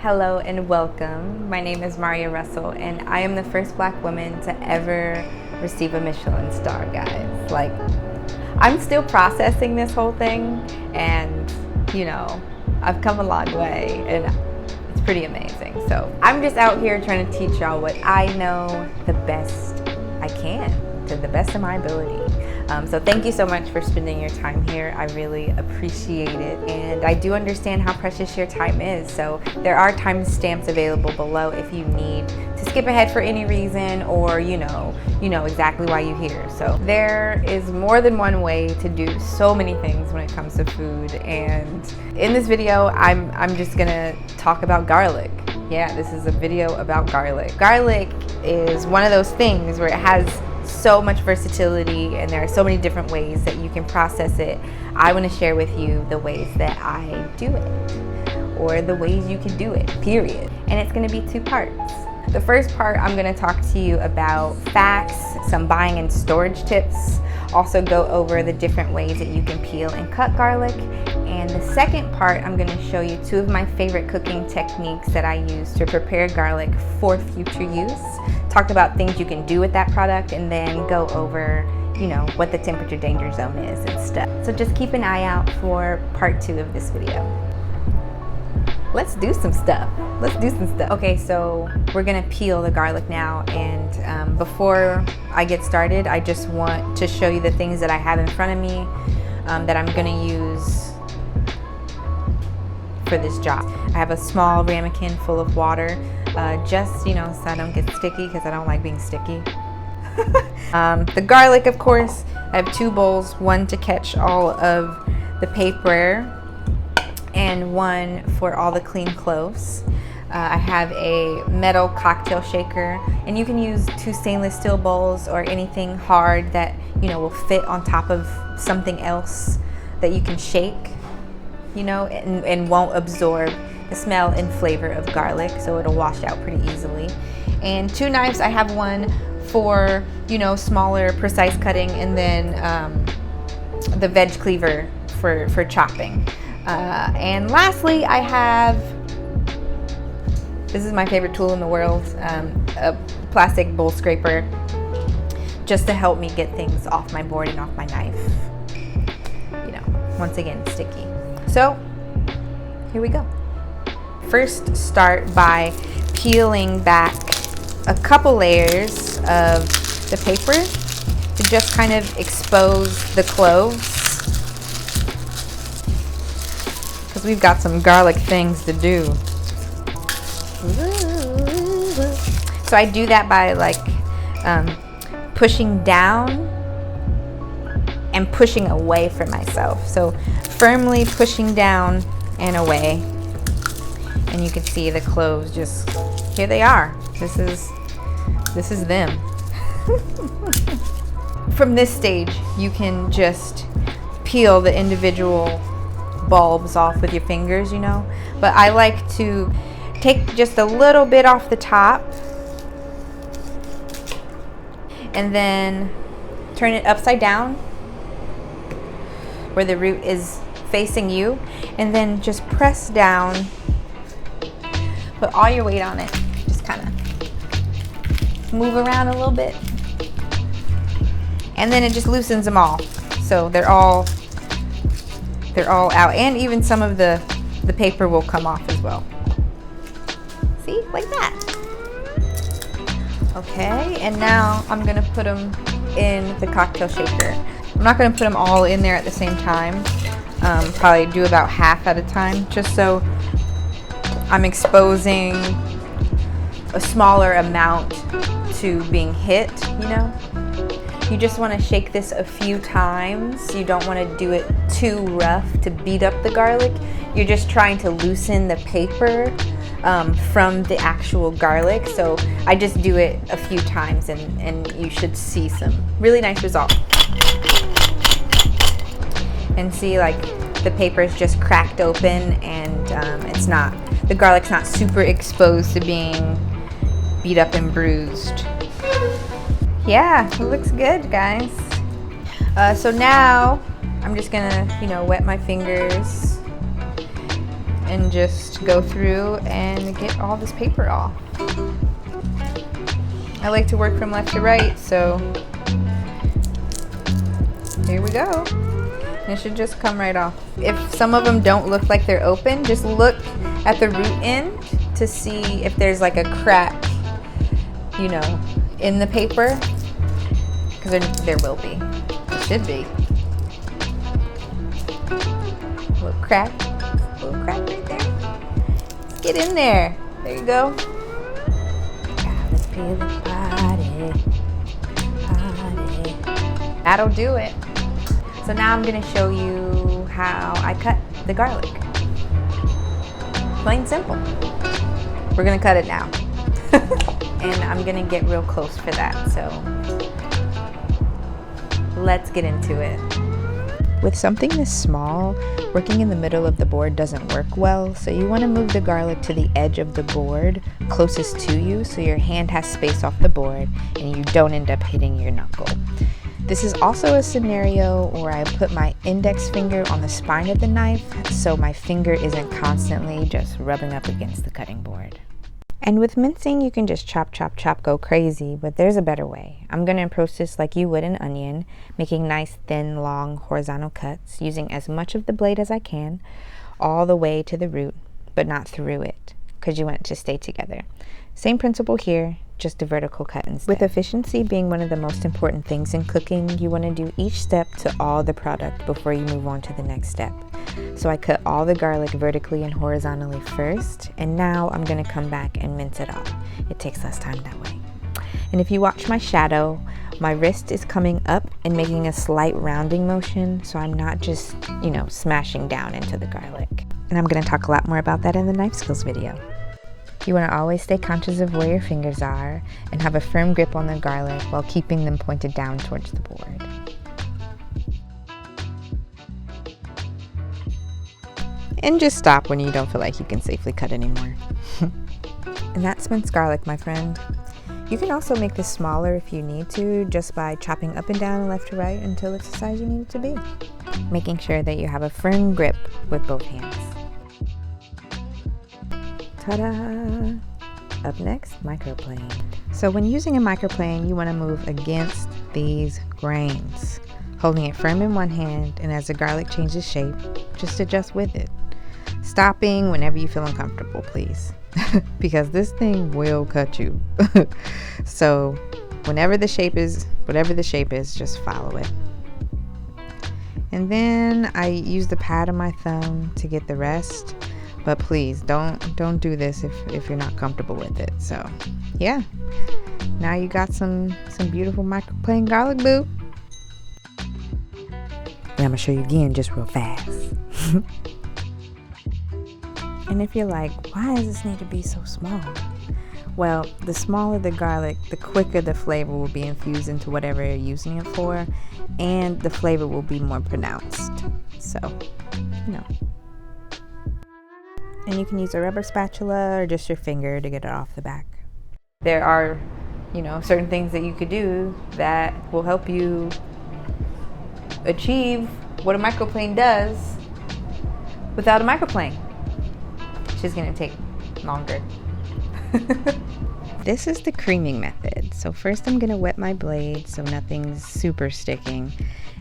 Hello and welcome. My name is Mariya and I am the first Black woman to ever receive a Michelin star, guys. Like, I'm still processing this whole thing, and I've come a long way and it's pretty amazing. So I'm just out here trying to teach y'all what I know the best I can, to the best of my ability. So thank you so much for spending your time here. I really appreciate it, and I do understand how precious your time is. So there are timestamps available below if you need to skip ahead for any reason, or you know exactly why you're here. So there is more than one way to do so many things when it comes to food, and in this video I'm just gonna talk about garlic. Yeah, this is a video about garlic. Garlic is one of those things where it has so much versatility and there are so many different ways that you can process it. I want to share with you the ways that I do it, or the ways you can do it, period. And it's going to be two parts. The first part, I'm going to talk to you about facts, some buying and storage tips, also go over the different ways that you can peel and cut garlic. And the second part, I'm going to show you two of my favorite cooking techniques that I use to prepare garlic for future use. Talk about things you can do with that product, and then go over, what the temperature danger zone is and stuff. So just keep an eye out for part 2 of this video. Let's do some stuff. Okay, so we're gonna peel the garlic now, and before I get started, I just want to show you the things that I have in front of me that I'm gonna use for this job. I have a small ramekin full of water, just so I don't get sticky, because I don't like being sticky. The garlic, of course, I have 2 bowls, one to catch all of the paper and one for all the clean cloves. I have a metal cocktail shaker, and you can use 2 stainless steel bowls or anything hard that will fit on top of something else that you can shake, and won't absorb the smell and flavor of garlic, so it'll wash out pretty easily. And 2 knives. I have one for smaller, precise cutting, and then the veg cleaver for chopping. And lastly, I have, this is my favorite tool in the world, a plastic bowl scraper, just to help me get things off my board and off my knife. Once again, sticky. So here we go. First, start by peeling back a couple layers of the paper to just kind of expose the cloves, because we've got some garlic things to do. So I do that by pushing down and pushing away from myself. So firmly pushing down and away. And you can see the cloves just, here they are. This is them. From this stage, you can just peel the individual bulbs off with your fingers, But I like to take just a little bit off the top and then turn it upside down where the root is facing you, and then just press down. Put all your weight on it. Just kind of move around a little bit. And then it just loosens them all. So they're all out. And even some of the paper will come off as well. See? Like that. Okay, and now I'm going to put them in the cocktail shaker. I'm not going to put them all in there at the same time. Probably do about half at a time, just so I'm exposing a smaller amount to being hit, You just want to shake this a few times. You don't want to do it too rough to beat up the garlic. You're just trying to loosen the paper from the actual garlic. So I just do it a few times, and you should see some really nice results. And see, the paper is just cracked open, and the garlic's not super exposed to being beat up and bruised. Yeah, it looks good, guys. So now I'm just gonna, wet my fingers and just go through and get all this paper off. I like to work from left to right, so here we go. And it should just come right off. If some of them don't look like they're open, just look at the root end to see if there's like a crack, you know, in the paper, because there will be. It should be. A little crack right there. Let's get in there. There you go. Let's feel the body. That'll do it. So now I'm gonna show you how I cut the garlic. Plain simple. We're gonna cut it now. And I'm gonna get real close for that, so let's get into it. With something this small, working in the middle of the board doesn't work well, so you want to move the garlic to the edge of the board closest to you so your hand has space off the board and you don't end up hitting your knuckle. This is also a scenario where I put my index finger on the spine of the knife so my finger isn't constantly just rubbing up against the cutting board. And with mincing, you can just chop, chop, chop, go crazy, but there's a better way. I'm going to approach this like you would an onion, making nice, thin, long, horizontal cuts, using as much of the blade as I can, all the way to the root, but not through it, because you want it to stay together. Same principle here, just a vertical cut instead. With efficiency being one of the most important things in cooking, you want to do each step to all the product before you move on to the next step. So I cut all the garlic vertically and horizontally first, and now I'm going to come back and mince it off. It takes less time that way. And if you watch my shadow, my wrist is coming up and making a slight rounding motion, so I'm not just, you know, smashing down into the garlic. And I'm going to talk a lot more about that in the knife skills video. You want to always stay conscious of where your fingers are and have a firm grip on the garlic while keeping them pointed down towards the board. And just stop when you don't feel like you can safely cut anymore. And that's minced garlic, my friend. You can also make this smaller if you need to, just by chopping up and down and left to right until it's the size you need it to be. Making sure that you have a firm grip with both hands. Ta-da! Up next, microplane. So when using a microplane, you want to move against these grains, holding it firm in one hand, and as the garlic changes shape, just adjust with it. Stopping whenever you feel uncomfortable, please, because this thing will cut you. So whatever the shape is, just follow it. And then I use the pad of my thumb to get the rest. But please don't do this if you're not comfortable with it. So yeah, now you got some beautiful microplane garlic, boo. And I'm gonna show you again just real fast. And if you're like, why does this need to be so small? Well, the smaller the garlic, the quicker the flavor will be infused into whatever you're using it for, and the flavor will be more pronounced. So, you know. And you can use a rubber spatula or just your finger to get it off the back. There are, you know, certain things that you could do that will help you achieve what a microplane does without a microplane. It's just gonna take longer. This is the creaming method. So first I'm gonna wet my blade so nothing's super sticking,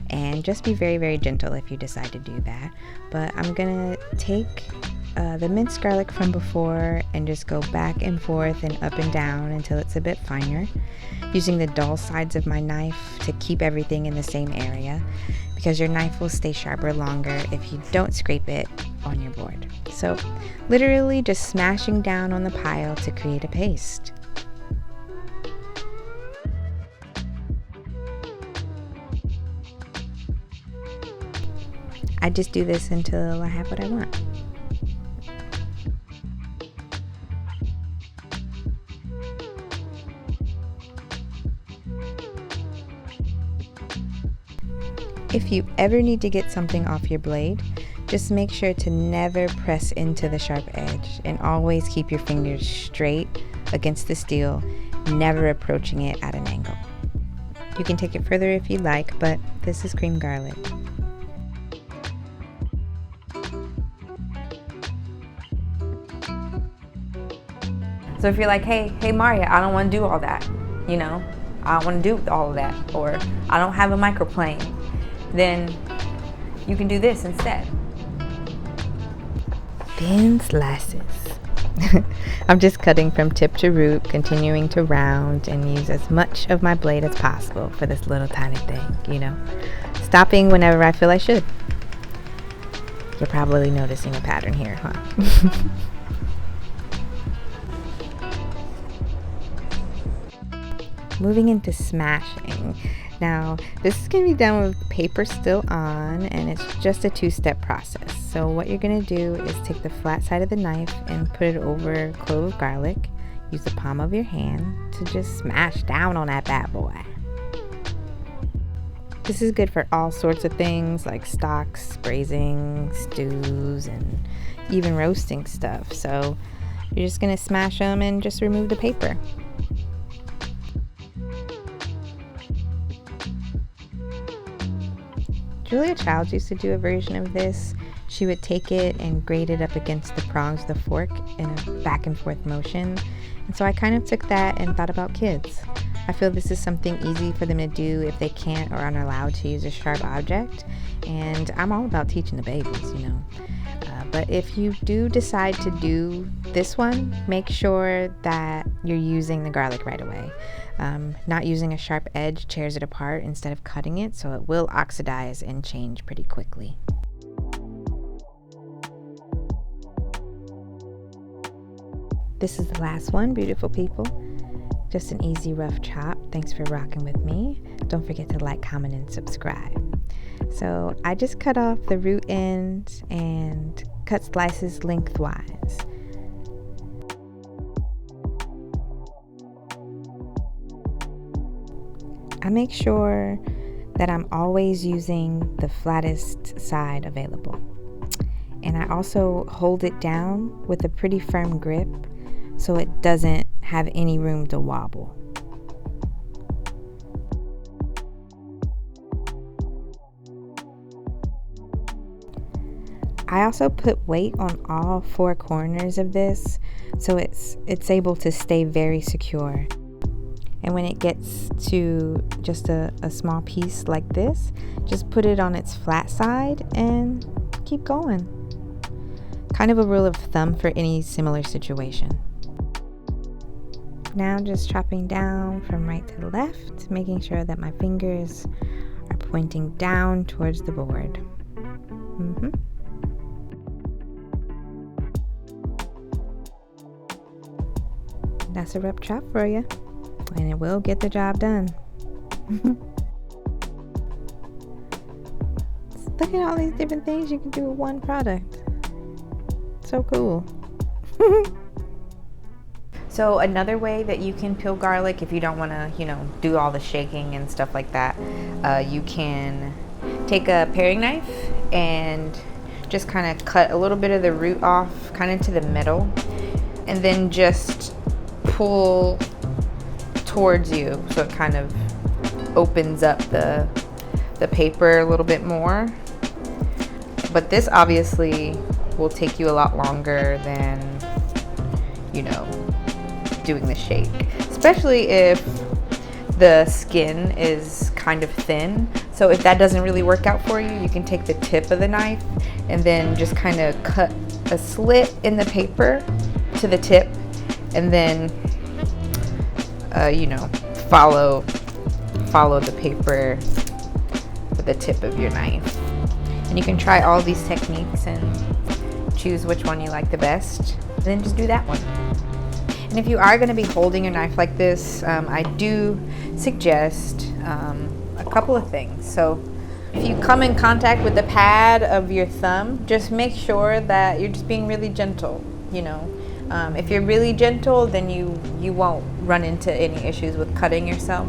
and just be very, very gentle if you decide to do that. But I'm gonna take the minced garlic from before and just go back and forth and up and down until it's a bit finer, using the dull sides of my knife to keep everything in the same area, because your knife will stay sharper longer if you don't scrape it on your board. So literally just smashing down on the pile to create a paste. I just do this until I have what I want. If you ever need to get something off your blade, just make sure to never press into the sharp edge and always keep your fingers straight against the steel, never approaching it at an angle. You can take it further if you like, but this is creamed garlic. So if you're like, hey Mariya, I don't want to do all that, you know, I don't want to do all of that, or I don't have a microplane, then you can do this instead. Thin slices. I'm just cutting from tip to root, continuing to round and use as much of my blade as possible for this little tiny thing, you know, stopping whenever I feel I should. You're probably noticing a pattern here, huh? Moving into smashing. Now, this is going to be done with paper still on, and it's just a two-step process. So what you're going to do is take the flat side of the knife and put it over a clove of garlic. Use the palm of your hand to just smash down on that bad boy. This is good for all sorts of things like stocks, braising, stews, and even roasting stuff. So you're just going to smash them and just remove the paper. Julia Childs used to do a version of this. She would take it and grate it up against the prongs of the fork in a back and forth motion. And so I kind of took that and thought about kids. I feel this is something easy for them to do if they can't or aren't allowed to use a sharp object. And I'm all about teaching the babies, you know. But if you do decide to do this one, make sure that you're using the garlic right away. Not using a sharp edge tears it apart instead of cutting it, so it will oxidize and change pretty quickly. This is the last one, beautiful people. Just an easy rough chop. Thanks for rocking with me. Don't forget to like, comment, and subscribe. So I just cut off the root end and cut slices lengthwise. I make sure that I'm always using the flattest side available. And I also hold it down with a pretty firm grip so it doesn't have any room to wobble. I also put weight on all four corners of this so it's able to stay very secure. And when it gets to just a small piece like this, just put it on its flat side and keep going. Kind of a rule of thumb for any similar situation. Now just chopping down from right to left, making sure that my fingers are pointing down towards the board. That's a rough chop for you, and it will get the job done. Look at all these different things you can do with one product. So cool. So another way that you can peel garlic if you don't want to, do all the shaking and stuff like that, you can take a paring knife and just kind of cut a little bit of the root off, kind of to the middle, and then just pull towards you so it kind of opens up the paper a little bit more. But this obviously will take you a lot longer than, doing the shake, especially if the skin is kind of thin. So if that doesn't really work out for you, you can take the tip of the knife and then just kind of cut a slit in the paper to the tip, and then follow the paper with the tip of your knife. And you can try all these techniques and choose which one you like the best, and then just do that one. And if you are going to be holding your knife like this, I do suggest a couple of things. So if you come in contact with the pad of your thumb, just make sure that you're just being really gentle, If you're really gentle, then you won't run into any issues with cutting yourself.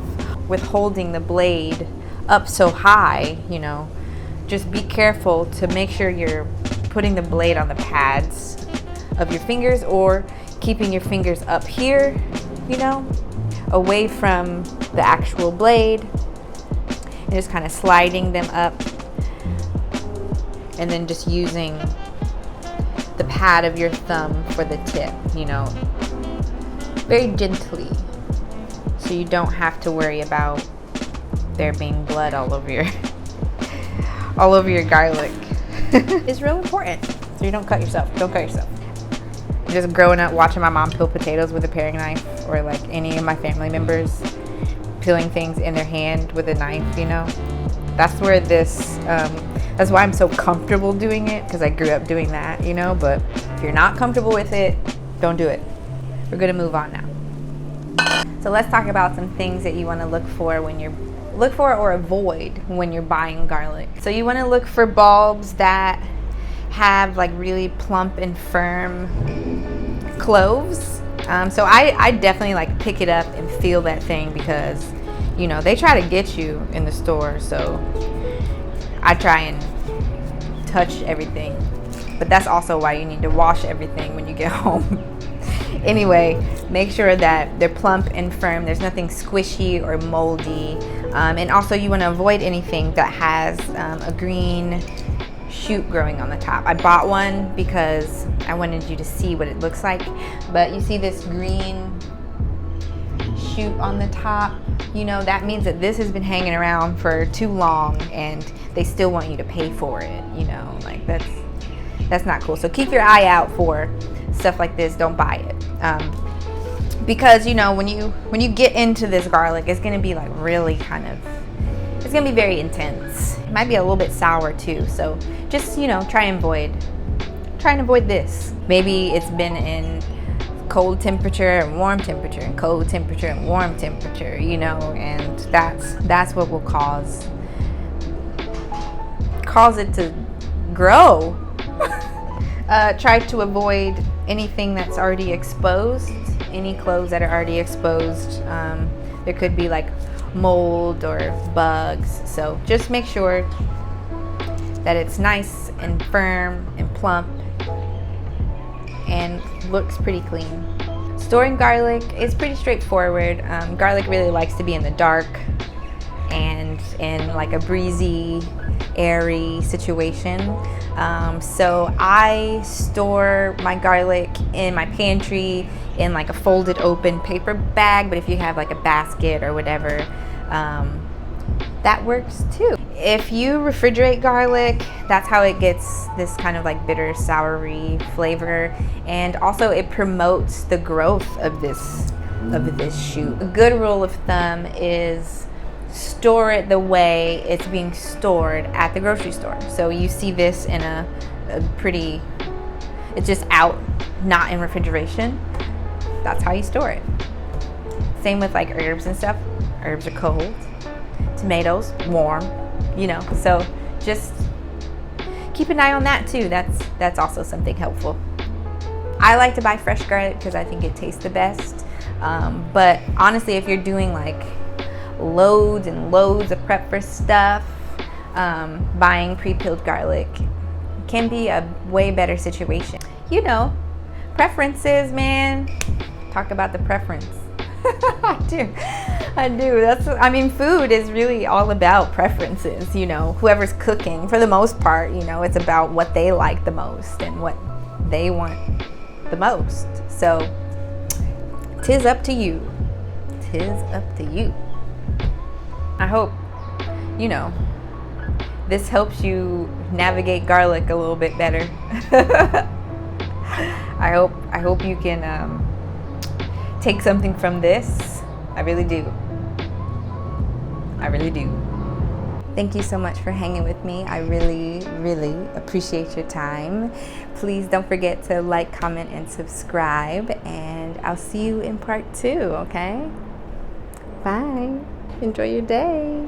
With holding the blade up so high, just be careful to make sure you're putting the blade on the pads of your fingers, or keeping your fingers up here, away from the actual blade, and just kind of sliding them up, and then just using the pad of your thumb for the tip, very gently, so you don't have to worry about there being blood all over your garlic. It's real important, so you don't cut yourself. Don't cut yourself. Just growing up watching my mom peel potatoes with a paring knife, or like any of my family members peeling things in their hand with a knife, you know. That's where this, that's why I'm so comfortable doing it, because I grew up doing that, you know. But if you're not comfortable with it, don't do it. We're gonna move on now. So let's talk about some things that you want to look for or avoid when you're buying garlic. So you want to look for bulbs that have like really plump and firm cloves. So I definitely like pick it up and feel that thing, because you know they try to get you in the store, so I try and touch everything, but that's also why you need to wash everything when you get home. Anyway, make sure that they're plump and firm. There's nothing squishy or moldy, and also you want to avoid anything that has a green shoot growing on the top. I bought one because I wanted you to see what it looks like, but you see this green shoot on the top, you know, that means that this has been hanging around for too long and they still want you to pay for it, you know, like that's not cool. So keep your eye out for stuff like this. Don't buy it, because you know when you get into this garlic, it's gonna be like really it's gonna be very intense. It might be a little bit sour too, so just, you know, try and avoid this. Maybe it's been in cold temperature and warm temperature and cold temperature and warm temperature, you know, and that's what will cause it to grow. Try to avoid anything that's already exposed, any cloves that are already exposed. There could be like mold or bugs, so just make sure that it's nice and firm and plump and looks pretty clean. Storing garlic is pretty straightforward. Garlic really likes to be in the dark and in like a breezy, airy situation. So I store my garlic in my pantry in like a folded open paper bag, but if you have like a basket or whatever, that works too. If you refrigerate garlic, that's how it gets this kind of like bitter, soury flavor, and also it promotes the growth of this shoot. A good rule of thumb is store it the way it's being stored at the grocery store. So you see this in a pretty, it's just out, not in refrigeration. That's how you store it. Same with like herbs and stuff. Herbs are cold. Tomatoes, warm, you know. So just keep an eye on that too. That's also something helpful. I like to buy fresh garlic because I think it tastes the best. But honestly, if you're doing like loads and loads of prep for stuff, buying pre-peeled garlic can be a way better situation. You know, preferences, man. Talk about the preference. I do. I mean, food is really all about preferences, you know. Whoever's cooking, for the most part, you know, it's about what they like the most and what they want the most. So, 'tis up to you. 'Tis up to you. I hope, you know, this helps you navigate garlic a little bit better. I hope you can take something from this. I really do. I really do. Thank you so much for hanging with me. I really, really appreciate your time. Please don't forget to like, comment, and subscribe, and I'll see you in part 2, okay? Bye. Enjoy your day.